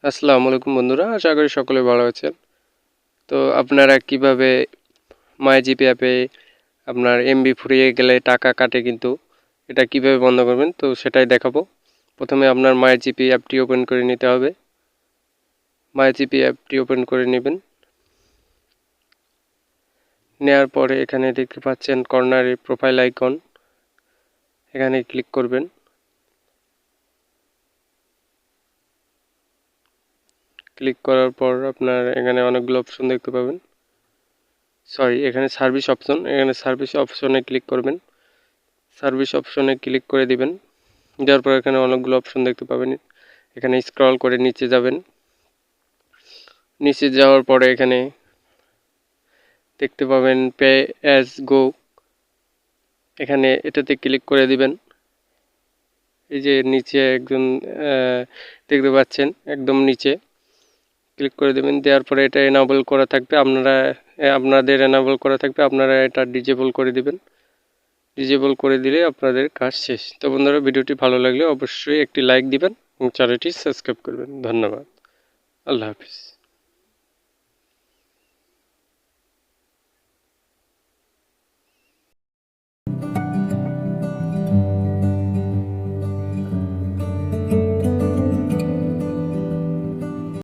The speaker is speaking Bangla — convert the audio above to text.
আসসালামু আলাইকুম বন্ধুরা, আশা করি সকলে ভালো আছেন। তো আপনারা কিভাবে মাইজিপি অ্যাপে আপনার এমবি ফুরিয়ে গেলে টাকা কাটে, কিন্তু এটা কিভাবে বন্ধ করবেন তো সেটাই দেখাবো। প্রথমে আপনার মাইজিপি অ্যাপটি ওপেন করে নিতে হবে। মাইজিপি অ্যাপটি ওপেন করে নেবেন। নেওয়ার পরে এখানে দেখতে পাচ্ছেন কর্নারে প্রোফাইল আইকন, এখানে ক্লিক করবেন। ক্লিক করার পর আপনার এখানে অনেকগুলো অপশন দেখতে পাবেন। এখানে সার্ভিস অপশন, এখানে সার্ভিস অপশনে ক্লিক করবেন। সার্ভিস অপশনে ক্লিক করে দিবেন। দেওয়ার পর এখানে অনেকগুলো অপশন দেখতে পাবেন। এখানে স্ক্রল করে নিচে যাবেন। নিচে যাওয়ার পরে এখানে দেখতে পাবেন পে অ্যাজ গো, এখানে এটাতে ক্লিক করে দিবেন। এই যে নিচে একজন দেখতে পাচ্ছেন, একদম নিচে ক্লিক করে দেবেন। দেওয়ার পরে এটা এনাবল করা থাকবে, আপনাদের এনাবল করা থাকবে, আপনারা এটা ডিজেবল করে দিবেন। ডিজেবল করে দিলে আপনাদের কাজ শেষ। তো বন্ধুরা, ভিডিওটি ভালো লাগলে অবশ্যই একটি লাইক দিবেন এবং চ্যানেলটি সাবস্ক্রাইব করবেন। ধন্যবাদ। আল্লাহ হাফিজ।